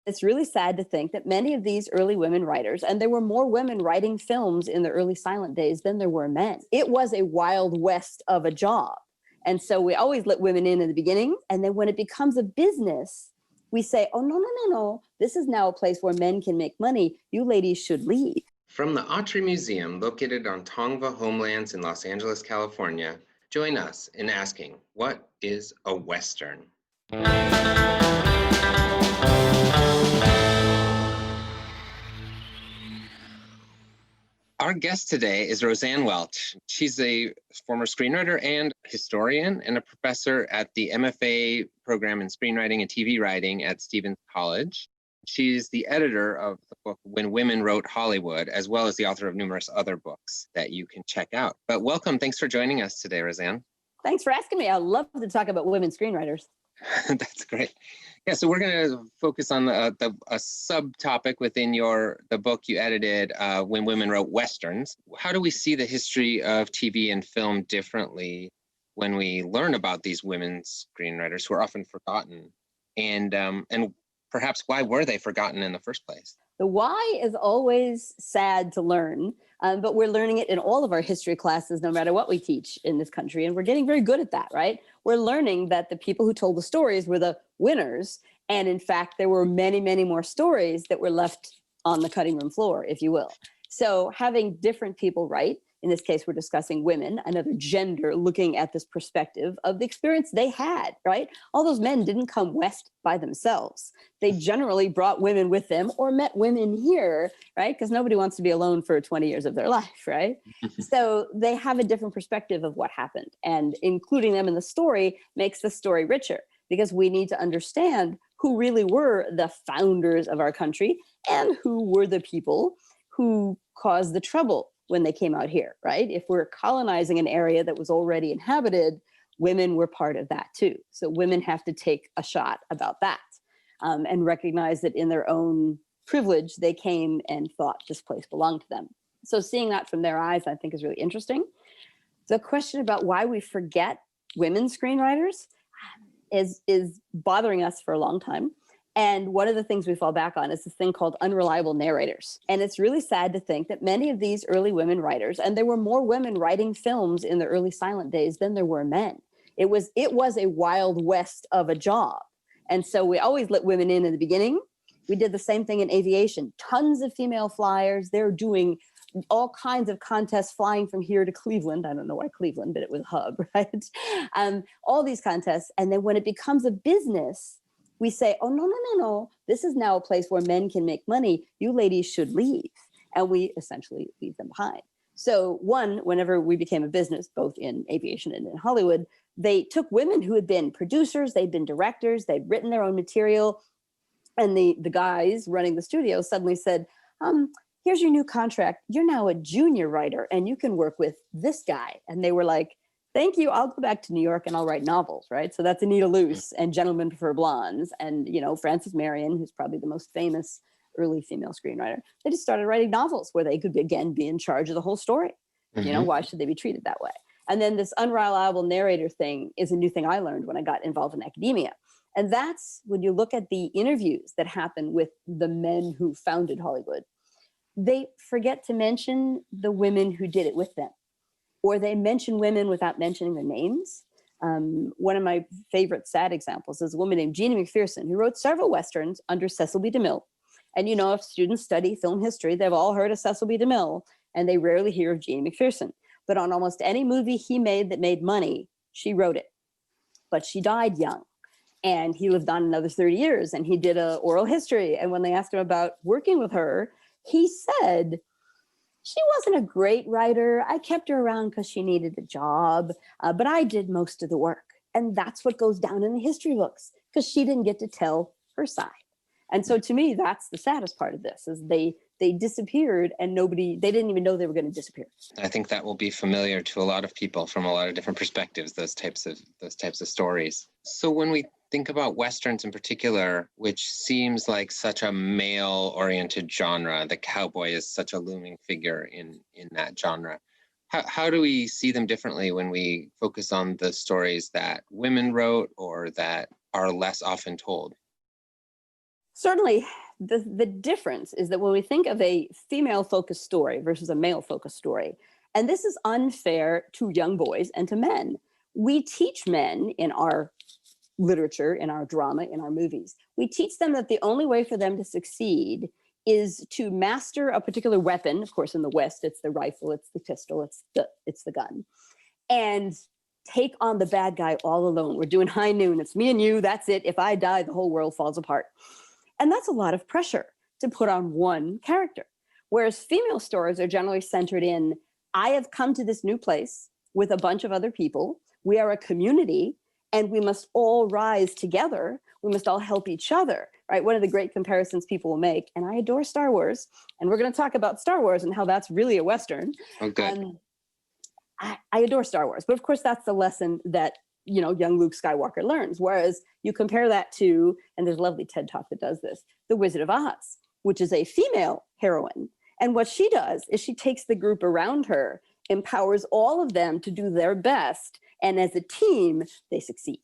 It's really sad to think that many of these early women writers, and there were more women writing films in the early silent days than there were men. It was a wild west of a job. And so we always let women in the beginning. And then when it becomes a business, we say, oh, no, no, no, no. This is now a place where men can make money. You ladies should leave. From the Autry Museum, located on Tongva homelands in Los Angeles, California, join us in asking, what is a Western? Our guest today is Rosanne Welch. She's a former screenwriter and historian and a professor at the MFA program in screenwriting and TV writing at Stephens College. She's the editor of the book When Women Wrote Hollywood, as well as the author of numerous other books that you can check out. But welcome. Thanks for joining us today, Rosanne. Thanks for asking me. I love to talk about women screenwriters. That's great. Yeah, so we're going to focus on a subtopic within the book you edited, When Women Wrote Westerns. How do we see the history of TV and film differently when we learn about these women screenwriters who are often forgotten? And perhaps why were they forgotten in the first place? The why is always sad to learn, but we're learning it in all of our history classes, no matter what we teach in this country. And we're getting very good at that, right? We're learning that the people who told the stories were the winners. And in fact, there were many, many more stories that were left on the cutting room floor, if you will. So having different people write, in this case, we're discussing women, another gender, looking at this perspective of the experience they had, right? All those men didn't come west by themselves. They generally brought women with them or met women here, right? Because nobody wants to be alone for 20 years of their life, right? So they have a different perspective of what happened. And including them in the story makes the story richer, because we need to understand who really were the founders of our country and who were the people who caused the trouble when they came out here, right? If we're colonizing an area that was already inhabited, women were part of that too. So women have to take a shot about that and recognize that in their own privilege, they came and thought this place belonged to them. So seeing that from their eyes, I think is really interesting. The question about why we forget women screenwriters is bothering us for a long time. And one of the things we fall back on is this thing called unreliable narrators. And it's really sad to think that many of these early women writers, and there were more women writing films in the early silent days than there were men. It was a wild west of a job. And so we always let women in the beginning. We did the same thing in aviation. Tons of female flyers. They're doing all kinds of contests, flying from here to Cleveland. I don't know why Cleveland, but it was a hub, right? All these contests. And then when it becomes a business, we say, oh, no, no, no, no. This is now a place where men can make money. You ladies should leave. And we essentially leave them behind. So one, whenever we became a business, both in aviation and in Hollywood, they took women who had been producers, they'd been directors, they'd written their own material. And the guys running the studio suddenly said, here's your new contract. You're now a junior writer and you can work with this guy. And they were like, thank you. I'll go back to New York and I'll write novels, right? So that's Anita Luce and Gentlemen Prefer Blondes and, Frances Marion, who's probably the most famous early female screenwriter. They just started writing novels where they could, again, be in charge of the whole story. Mm-hmm. Why should they be treated that way? And then this unreliable narrator thing is a new thing I learned when I got involved in academia. And that's when you look at the interviews that happen with the men who founded Hollywood, they forget to mention the women who did it with them. Or they mention women without mentioning their names. One of my favorite sad examples is a woman named Jeanne MacPherson, who wrote several Westerns under Cecil B. DeMille. And if students study film history, they've all heard of Cecil B. DeMille, and they rarely hear of Jeanne MacPherson. But on almost any movie he made that made money, she wrote it. But she died young, and he lived on another 30 years, and he did an oral history. And when they asked him about working with her, he said, she wasn't a great writer. I kept her around because she needed a job, but I did most of the work. And that's what goes down in the history books, because she didn't get to tell her side. And so to me, that's the saddest part of this, is they disappeared and they didn't even know they were going to disappear. I think that will be familiar to a lot of people from a lot of different perspectives, those types of stories. So when we think about Westerns in particular, which seems like such a male-oriented genre, the cowboy is such a looming figure in that genre. How do we see them differently when we focus on the stories that women wrote or that are less often told? Certainly, the difference is that when we think of a female-focused story versus a male-focused story, and this is unfair to young boys and to men, we teach men in our literature, in our drama, in our movies, we teach them that the only way for them to succeed is to master a particular weapon. Of course, in the West, it's the rifle, it's the pistol, it's the gun, and take on the bad guy all alone. We're doing high noon. It's me and you. That's it. If I die, the whole world falls apart. And that's a lot of pressure to put on one character. Whereas female stories are generally centered in, I have come to this new place with a bunch of other people. We are a community and we must all rise together. We must all help each other, right? One of the great comparisons people will make, and I adore Star Wars, and we're going to talk about Star Wars and how that's really a Western. Oh, good. I adore Star Wars, but of course that's the lesson that, you know, young Luke Skywalker learns. Whereas you compare that to, and there's a lovely TED Talk that does this, The Wizard of Oz, which is a female heroine. And what she does is she takes the group around her, empowers all of them to do their best, and as a team, they succeed.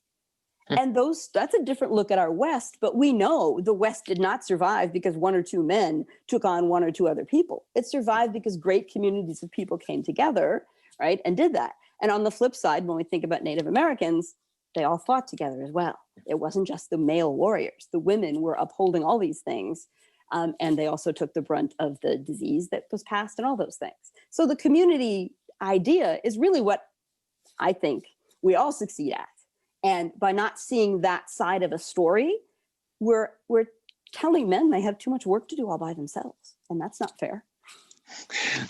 And that's a different look at our West, but we know the West did not survive because one or two men took on one or two other people. It survived because great communities of people came together, right, and did that. And on the flip side, when we think about Native Americans, they all fought together as well. It wasn't just the male warriors. The women were upholding all these things, and they also took the brunt of the disease that was passed and all those things. So the community idea is really what I think we all succeed at. And by not seeing that side of a story, we're telling men they have too much work to do all by themselves, and that's not fair.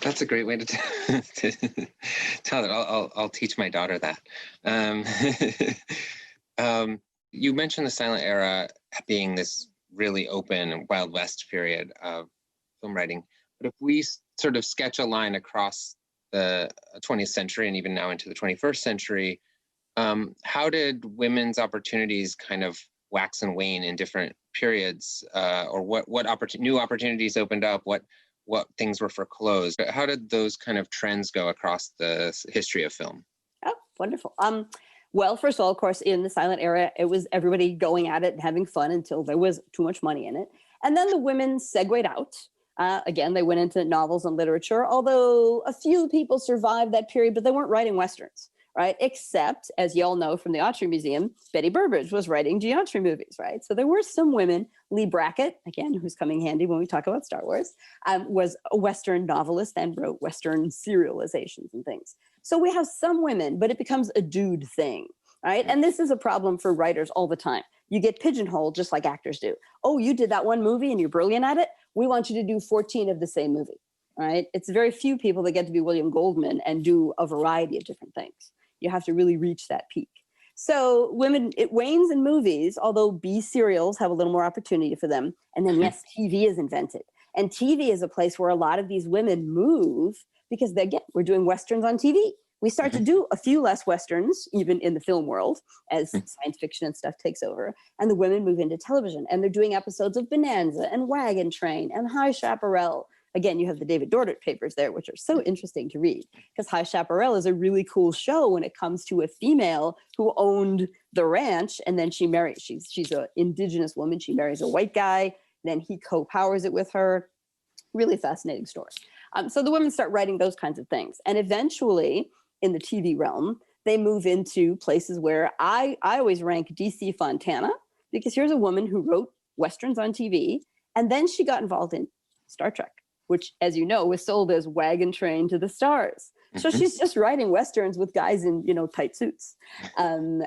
That's a great way to tell it. I'll teach my daughter that. You mentioned the silent era being this really open and Wild West period of film writing, but if we sort of sketch a line across the 20th century and even now into the 21st century, how did women's opportunities kind of wax and wane in different periods, or what new opportunities opened up? What things were foreclosed? How did those kind of trends go across the history of film? Oh, wonderful. Well, first of all, of course, in the silent era, it was everybody going at it and having fun until there was too much money in it. And then the women segued out. Again, they went into novels and literature, although a few people survived that period, but they weren't writing Westerns, right? Except, as you all know from the Autry Museum, Betty Burbage was writing Jeanne Autry movies, right? So there were some women. Lee Brackett, again, who's coming handy when we talk about Star Wars, was a Western novelist and wrote Western serializations and things. So we have some women, but it becomes a dude thing, right? And this is a problem for writers all the time. You get pigeonholed just like actors do. Oh, you did that one movie and you're brilliant at it. We want you to do 14 of the same movie, right? It's very few people that get to be William Goldman and do a variety of different things. You have to really reach that peak. So women, it wanes in movies, although B serials have a little more opportunity for them. And then yes, TV is invented. And TV is a place where a lot of these women move because again, we're doing Westerns on TV. We start to do a few less Westerns, even in the film world, as science fiction and stuff takes over. And the women move into television and they're doing episodes of Bonanza and Wagon Train and High Chaparral. Again, you have the David Dordert papers there, which are so interesting to read because High Chaparral is a really cool show when it comes to a female who owned the ranch and then she marries, she's an indigenous woman. She marries a white guy, then he co-powers it with her. Really fascinating story. So the women start writing those kinds of things. And eventually in the TV realm, they move into places where I always rank DC Fontana because here's a woman who wrote Westerns on TV and then she got involved in Star Trek, which, as you know, was sold as Wagon Train to the Stars. So she's just writing Westerns with guys in, tight suits. And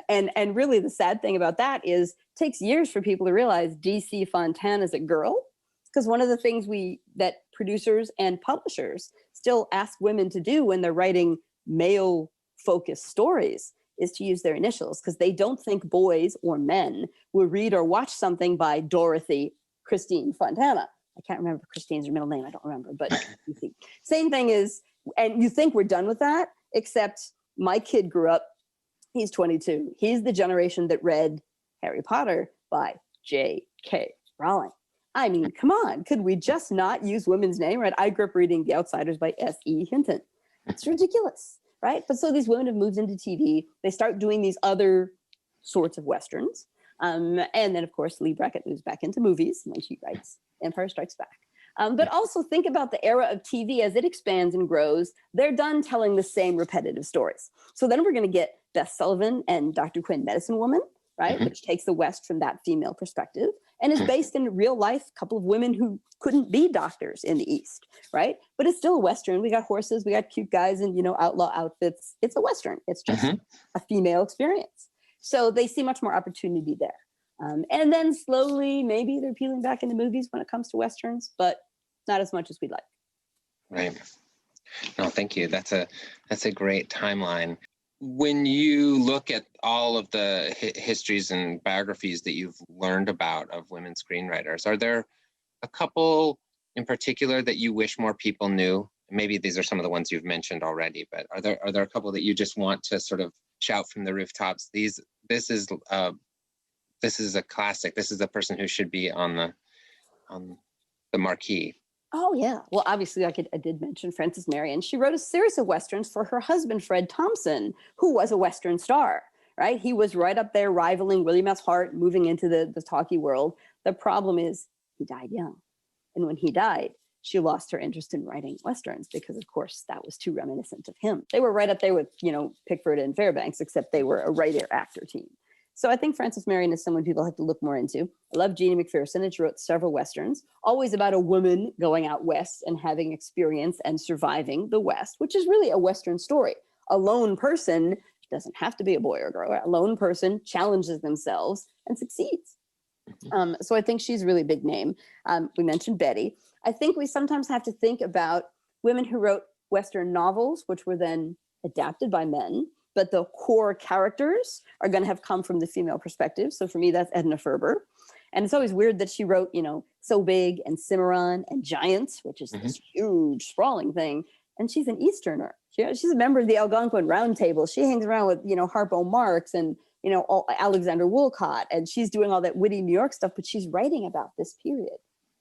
really the sad thing about that is it takes years for people to realize DC Fontana is a girl. Because one of the things that producers and publishers still ask women to do when they're writing male-focused stories is to use their initials because they don't think boys or men will read or watch something by Dorothy Christine Fontana. I can't remember Christine's middle name. I don't remember, but same thing is, and you think we're done with that, except my kid grew up, he's 22. He's the generation that read Harry Potter by J.K. Rowling. I mean, come on, could we just not use women's name, right? I grew up reading The Outsiders by S.E. Hinton. It's ridiculous, right? But so these women have moved into TV. They start doing these other sorts of Westerns. And then, of course, Lee Brackett moves back into movies when she writes Empire Strikes Back. But also think about the era of TV as it expands and grows. They're done telling the same repetitive stories. So then we're going to get Beth Sullivan and Dr. Quinn, Medicine Woman, right? Which takes the West from that female perspective and is based in real life, a couple of women who couldn't be doctors in the East, right? But it's still a Western. We got horses, we got cute guys in, outlaw outfits. It's a Western. It's just a female experience. So they see much more opportunity there. And then slowly, maybe they're peeling back into movies when it comes to Westerns, but not as much as we'd like. Right. No, thank you. That's a great timeline. When you look at all of the histories and biographies that you've learned about of women screenwriters, are there a couple in particular that you wish more people knew? Maybe these are some of the ones you've mentioned already, but are there a couple that you just want to sort of shout from the rooftops? This is a classic. This is a person who should be on the marquee. Oh, yeah. Well, obviously, I did mention Frances Marion. She wrote a series of Westerns for her husband, Fred Thompson, who was a Western star, right? He was right up there rivaling William S. Hart, moving into the talkie world. The problem is he died young. And when he died, she lost her interest in writing Westerns because, of course, that was too reminiscent of him. They were right up there with, Pickford and Fairbanks, except they were a writer-actor team. So I think Frances Marion is someone people have to look more into. I love Jeanne MacPherson, and she wrote several Westerns, always about a woman going out West and having experience and surviving the West, which is really a Western story. A lone person, doesn't have to be a boy or girl, a lone person challenges themselves and succeeds. So I think she's a really big name. We mentioned Betty. I think we sometimes have to think about women who wrote Western novels, which were then adapted by men, but the core characters are going to have come from the female perspective. So for me, that's Edna Ferber. And it's always weird that she wrote, So Big and Cimarron and Giants, which is this huge, sprawling thing. And she's an Easterner. She's a member of the Algonquin Round Table. She hangs around with, Harpo Marx and, Alexander Woolcott. And she's doing all that witty New York stuff, but she's writing about this period,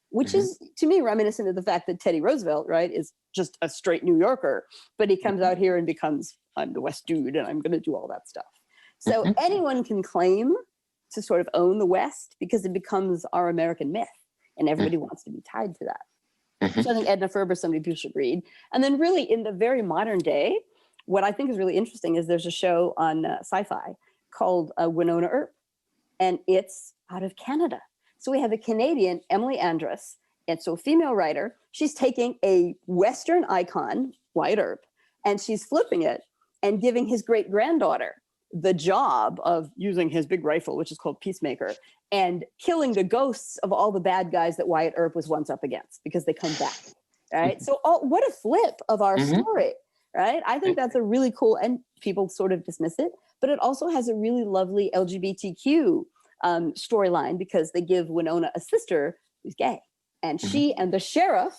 which is, to me, reminiscent of the fact that Teddy Roosevelt, right, is just a straight New Yorker. But he comes out here and becomes, I'm the West dude, and I'm going to do all that stuff. So anyone can claim to sort of own the West because it becomes our American myth, and everybody wants to be tied to that. So I think Edna Ferber is somebody people should read. And then really in the very modern day, what I think is really interesting is there's a show on Sci-Fi called Winona Earp, and it's out of Canada. So we have a Canadian, Emily Andras, and so a female writer. She's taking a Western icon, Wyatt Earp, and she's flipping it and giving his great-granddaughter the job of using his big rifle, which is called Peacemaker, and killing the ghosts of all the bad guys that Wyatt Earp was once up against because they come back, right? So what a flip of our story, right? I think that's a really cool, and people sort of dismiss it, but it also has a really lovely LGBTQ storyline because they give Winona a sister who's gay, and she and the sheriff,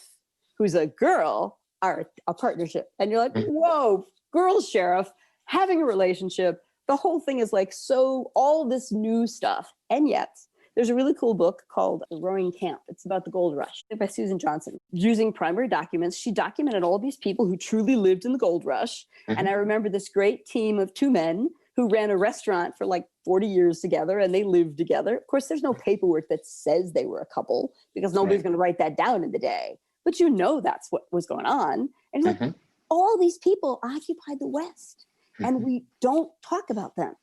who's a girl, are a partnership. And you're like, whoa, girl sheriff having a relationship. The whole thing is like, so all this new stuff. And yet there's a really cool book called The Roaring Camp. It's about the gold rush by Susan Johnson. Using primary documents, she documented all these people who truly lived in the gold rush. And I remember this great team of two men who ran a restaurant for like 40 years together, and they lived together. Of course, there's no paperwork that says they were a couple because nobody's going to write that down in the day. But that's what was going on. And it's like, all these people occupied the West, and we don't talk about them.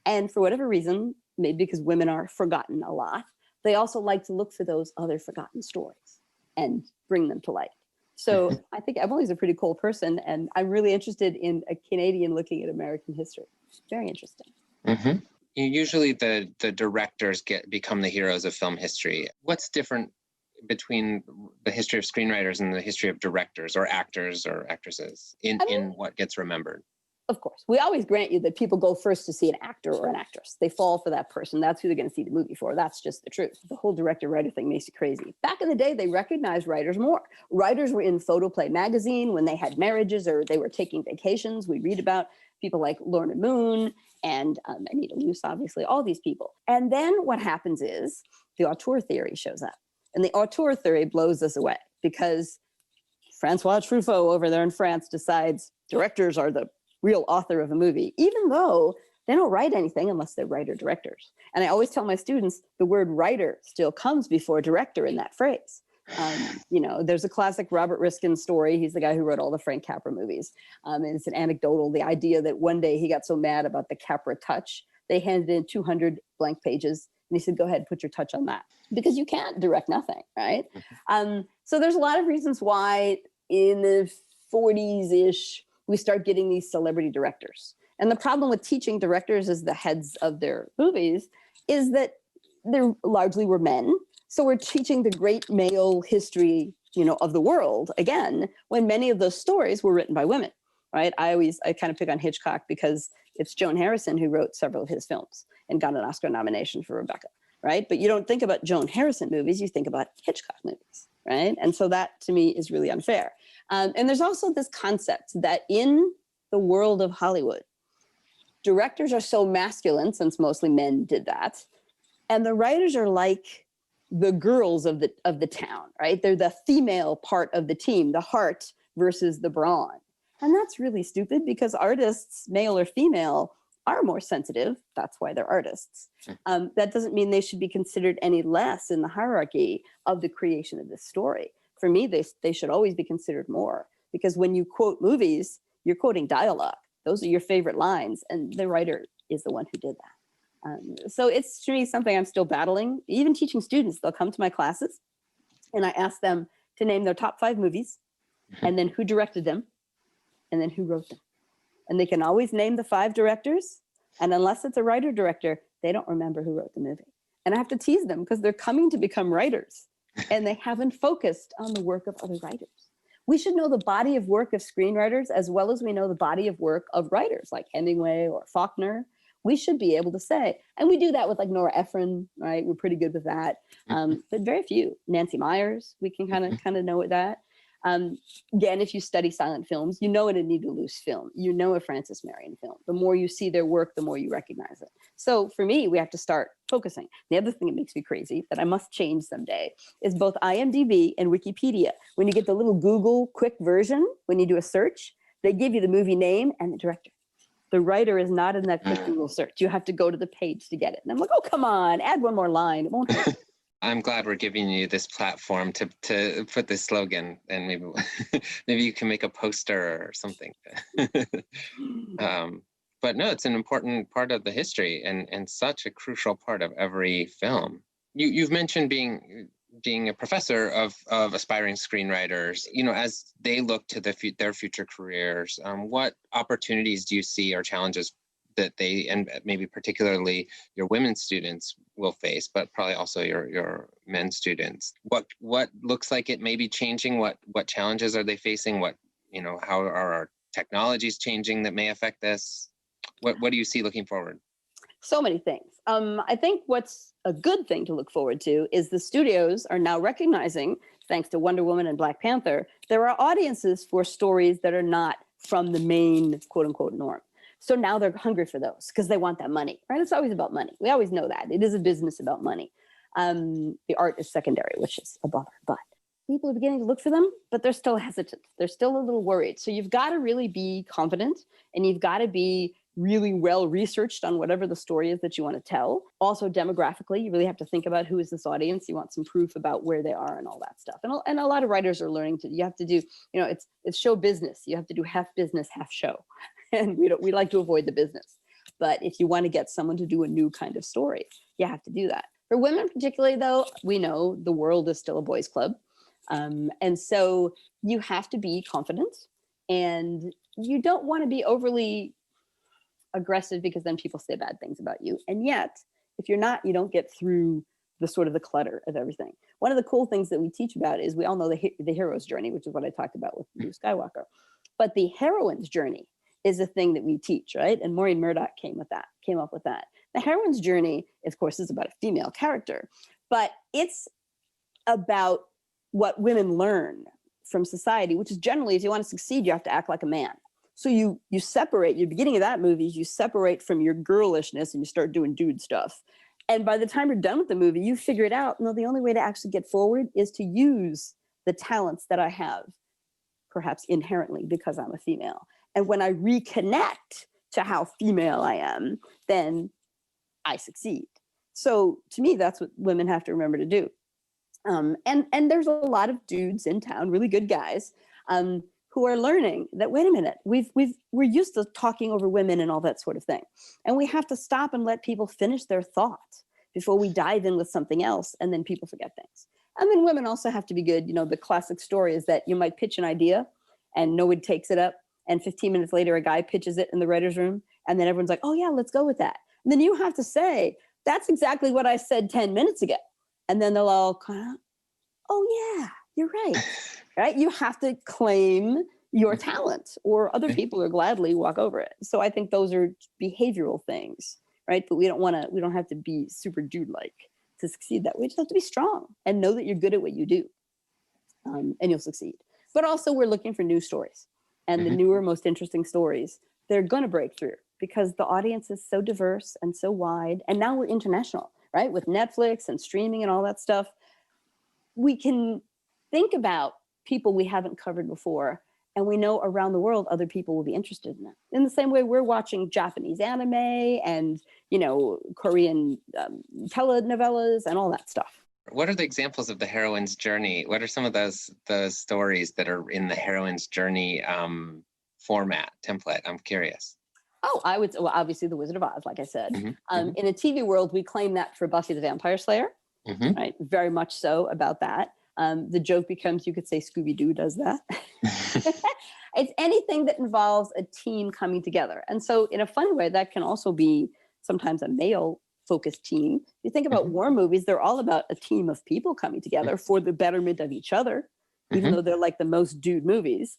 And for whatever reason, maybe because women are forgotten a lot, they also like to look for those other forgotten stories and bring them to light. So I think Emily's a pretty cool person, and I'm really interested in a Canadian looking at American history. Very interesting. Usually the directors become the heroes of film history. What's different between the history of screenwriters and the history of directors or actors or actresses in what gets remembered? Of course. We always grant you that people go first to see an actor or an actress. They fall for that person. That's who they're going to see the movie for. That's just the truth. The whole director-writer thing makes you crazy. Back in the day, they recognized writers more. Writers were in Photoplay magazine when they had marriages or they were taking vacations. We read about people like Lorna Moon and Anita Luce, obviously, all these people. And then what happens is the auteur theory shows up. And the auteur theory blows us away because Francois Truffaut over there in France decides directors are the real author of a movie, even though They don't write anything unless they're writer-directors. And I always tell my students the word writer still comes before director in that phrase. There's a classic Robert Riskin story. He's the guy who wrote all the Frank Capra movies. And it's an anecdotal, the idea that one day he got so mad about the Capra touch, they handed in 200 blank pages. And he said, go ahead, put your touch on that. Because you can't direct nothing, right? So there's a lot of reasons why in the 40s-ish, we start getting these celebrity directors. And the problem with teaching directors as the heads of their movies is that they largely were men. So we're teaching the great male history, of the world again, when many of those stories were written by women, right? I kind of pick on Hitchcock because it's Joan Harrison who wrote several of his films and got an Oscar nomination for Rebecca, right? But you don't think about Joan Harrison movies, you think about Hitchcock movies, right? And so that to me is really unfair. And there's also this concept that in the world of Hollywood, directors are so masculine, since mostly men did that, and the writers are like the girls of the town, right? They're the female part of the team, the heart versus the brawn. And that's really stupid because artists, male or female, are more sensitive. That's why they're artists. That doesn't mean they should be considered any less in the hierarchy of the creation of this story. For me, they should always be considered more, because when you quote movies, you're quoting dialogue. Those are your favorite lines, and the writer is the one who did that. So it's, to me, something I'm still battling. Even teaching students, they'll come to my classes, and I ask them to name their top 5 movies, and then who directed them, and then who wrote them. And they can always name the 5 directors, and unless it's a writer-director, they don't remember who wrote the movie. And I have to tease them because they're coming to become writers, and they haven't focused on the work of other writers. We should know the body of work of screenwriters as well as we know the body of work of writers like Hemingway or Faulkner. We should be able to say, and we do that with like Nora Ephron, right? We're pretty good with that, but very few. Nancy Myers, we can kind of know that. Again, if you study silent films, you know an Anita Luce film, you know a Frances Marion film. The more you see their work, the more you recognize it. So for me, we have to start focusing. The other thing that makes me crazy that I must change someday is both IMDb and Wikipedia. When you get the little Google quick version, when you do a search, they give you the movie name and the director. The writer is not in that quick Google search. You have to go to the page to get it. And I'm like, oh, come on, add one more line. It won't hurt. I'm glad we're giving you this platform to put this slogan, and maybe you can make a poster or something. But no, it's an important part of the history and such a crucial part of every film. You've mentioned being a professor of aspiring screenwriters, as they look to their future careers. What opportunities do you see or challenges that they, and maybe particularly your women students, will face, but probably also your men students? What looks like it may be changing? What challenges are they facing? How are our technologies changing that may affect this? What do you see looking forward? So many things. I think what's a good thing to look forward to is the studios are now recognizing, thanks to Wonder Woman and Black Panther, there are audiences for stories that are not from the main quote unquote norm. So now they're hungry for those because they want that money, right? It's always about money. We always know that. It is a business about money. The art is secondary, which is a bummer, but people are beginning to look for them, but they're still hesitant. They're still a little worried. So you've got to really be confident, and you've got to be really well researched on whatever the story is that you want to tell. Also demographically, you really have to think about who is this audience. You want some proof about where they are and all that stuff. And a lot of writers are learning you have to do, it's show business. You have to do half business, half show. And we like to avoid the business. But if you want to get someone to do a new kind of story, you have to do that. For women particularly, though, we know the world is still a boys' club. And so you have to be confident, and you don't want to be overly aggressive because then people say bad things about you. And yet, if you're not, you don't get through the sort of the clutter of everything. One of the cool things that we teach about is we all know the hero's journey, which is what I talked about with Luke Skywalker. But the heroine's journey is a thing that we teach, right? And Maureen Murdoch came up with that. The heroine's journey, of course, is about a female character, but it's about what women learn from society, which is generally, if you want to succeed, you have to act like a man. So you separate, the beginning of that movie, you separate from your girlishness and you start doing dude stuff. And by the time you're done with the movie, you figure it out. No, the only way to actually get forward is to use the talents that I have, perhaps inherently because I'm a female. And when I reconnect to how female I am, then I succeed. So to me, that's what women have to remember to do. And there's a lot of dudes in town, really good guys, who are learning that, wait a minute, we're used to talking over women and all that sort of thing. And we have to stop and let people finish their thought before we dive in with something else, and then people forget things. And then women also have to be good. You know, the classic story is that you might pitch an idea and nobody takes it up. And 15 minutes later, a guy pitches it in the writer's room. And then everyone's like, oh yeah, let's go with that. And then you have to say, that's exactly what I said 10 minutes ago. And then they'll all kind of, oh yeah, you're right. Right? You have to claim your talent, or other people will gladly walk over it. So I think those are behavioral things, right? But we don't have to be super dude-like to succeed that way. We just have to be strong and know that you're good at what you do, and you'll succeed. But also we're looking for new stories, and the newer, most interesting stories, they're going to break through because the audience is so diverse and so wide. And now we're international, right? With Netflix and streaming and all that stuff, we can think about people we haven't covered before, and we know around the world other people will be interested in it. In the same way we're watching Japanese anime and, you know, Korean telenovelas and all that stuff. What are the examples of the heroine's journey? What are some of those stories that are in the heroine's journey format, template? I'm curious. Oh, well, obviously The Wizard of Oz, like I said. In the TV world, we claim that for Buffy the Vampire Slayer, right? Very much so about that. The joke becomes, you could say Scooby-Doo does that. It's anything that involves a team coming together. And so in a funny way, that can also be sometimes a male-focused team. You think about war movies, they're all about a team of people coming together for the betterment of each other, even though they're like the most dude movies.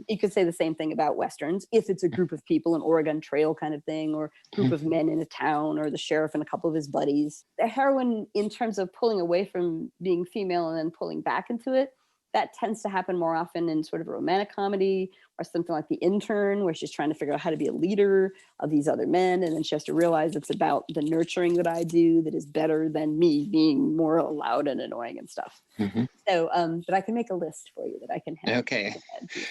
You could say the same thing about Westerns, if it's a group of people, an Oregon Trail kind of thing, or a group of men in a town, or the sheriff and a couple of his buddies. The heroine, in terms of pulling away from being female and then pulling back into it, that tends to happen more often in sort of a romantic comedy, or something like The Intern, where she's trying to figure out how to be a leader of these other men. And then she has to realize it's about the nurturing that I do that is better than me being more loud and annoying and stuff. So, but I can make a list for you that I can have. Okay,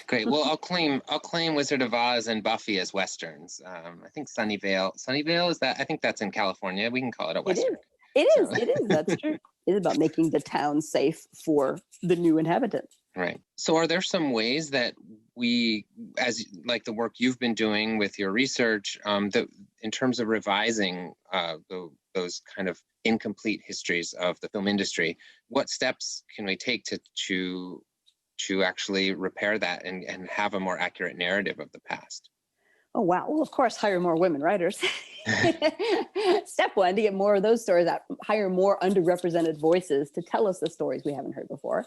great. Well, I'll claim Wizard of Oz and Buffy as Westerns. I think Sunnyvale is that, I think that's in California. We can call it a Western. It is, that's true. It's about making the town safe for the new inhabitants. Right. So are there some ways that we, as like the work you've been doing with your research, that in terms of revising those kind of incomplete histories of the film industry, what steps can we take to actually repair that and have a more accurate narrative of the past? Oh, wow. Well, of course, hire more women writers. Step one, to get more of those stories out, hire more underrepresented voices to tell us the stories we haven't heard before.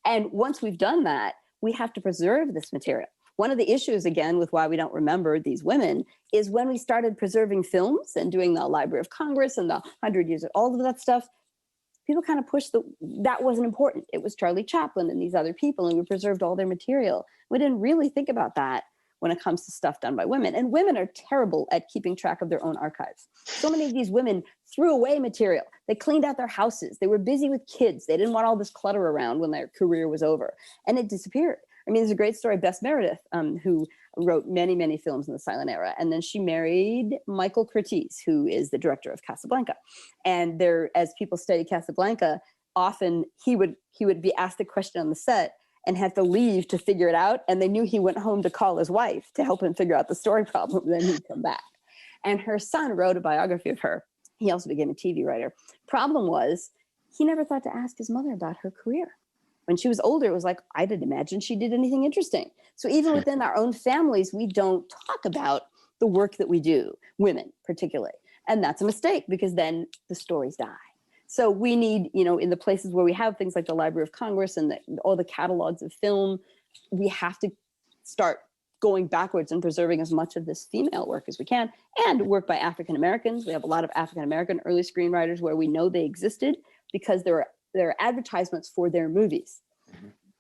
And once we've done that, we have to preserve this material. One of the issues, again, with why we don't remember these women is when we started preserving films and doing the Library of Congress and the 100 Years, all of that stuff, people kind of pushed that wasn't important. It was Charlie Chaplin and these other people, and we preserved all their material. We didn't really think about that when it comes to stuff done by women. And women are terrible at keeping track of their own archives. So many of these women threw away material. They cleaned out their houses. They were busy with kids. They didn't want all this clutter around when their career was over. And it disappeared. I mean, there's a great story, Bess Meredith, who wrote many, many films in the silent era. And then she married Michael Curtiz, who is the director of Casablanca. And there, as people study Casablanca, often he would be asked a question on the set and have to leave to figure it out. And they knew he went home to call his wife to help him figure out the story problem. Then he'd come back. And her son wrote a biography of her. He also became a TV writer. Problem was, he never thought to ask his mother about her career. When she was older, it was like, I didn't imagine she did anything interesting. So even within our own families, we don't talk about the work that we do, women particularly. And that's a mistake, because then the stories die. So we need, in the places where we have things like the Library of Congress and all the catalogs of film, we have to start going backwards and preserving as much of this female work as we can, and work by African Americans. We have a lot of African American early screenwriters where we know they existed because there are advertisements for their movies,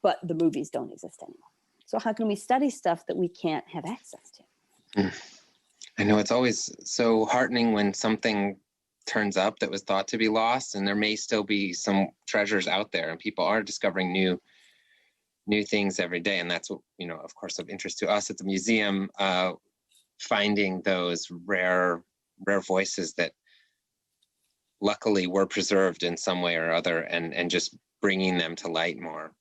but the movies don't exist anymore. So how can we study stuff that we can't have access to? I know it's always so heartening when something turns up that was thought to be lost, and there may still be some treasures out there, and people are discovering new things every day. And that's what, of course, of interest to us at the museum. finding those rare voices that luckily were preserved in some way or other, and just bringing them to light more.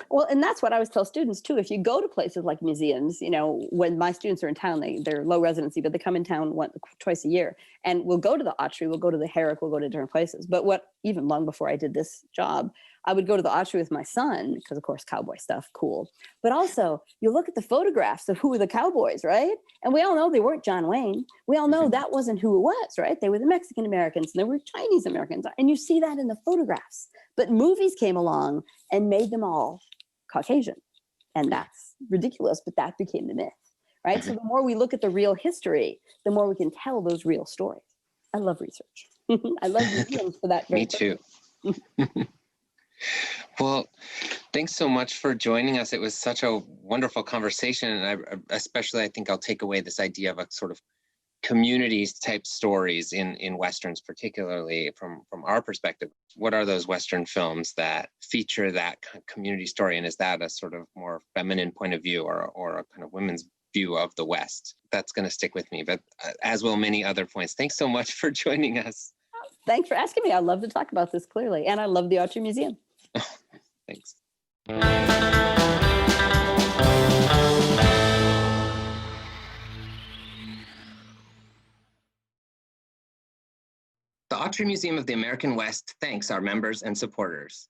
Well, and that's what I always tell students too. If you go to places like museums, when my students are in town, they're low residency, but they come in town twice a year, and we'll go to the Autry, we'll go to the Herrick, we'll go to different places. But even long before I did this job, I would go to the Autry with my son, because of course, cowboy stuff, cool. But also, you look at the photographs of who were the cowboys, right? And we all know they weren't John Wayne. We all know that wasn't who it was, right? They were the Mexican Americans, and they were Chinese Americans. And you see that in the photographs. But movies came along and made them all Caucasian. And that's ridiculous, but that became the myth, right? So the more we look at the real history, the more we can tell those real stories. I love research. I love museums for that. Me too. Well, thanks so much for joining us. It was such a wonderful conversation. And I think I'll take away this idea of a sort of communities type stories in Westerns, particularly from our perspective. What are those Western films that feature that community story? And is that a sort of more feminine point of view or a kind of women's view of the West? That's going to stick with me, but as will many other points. Thanks so much for joining us. Thanks for asking me. I love to talk about this clearly. And I love the Autry Museum. Thanks. The Autry Museum of the American West thanks our members and supporters.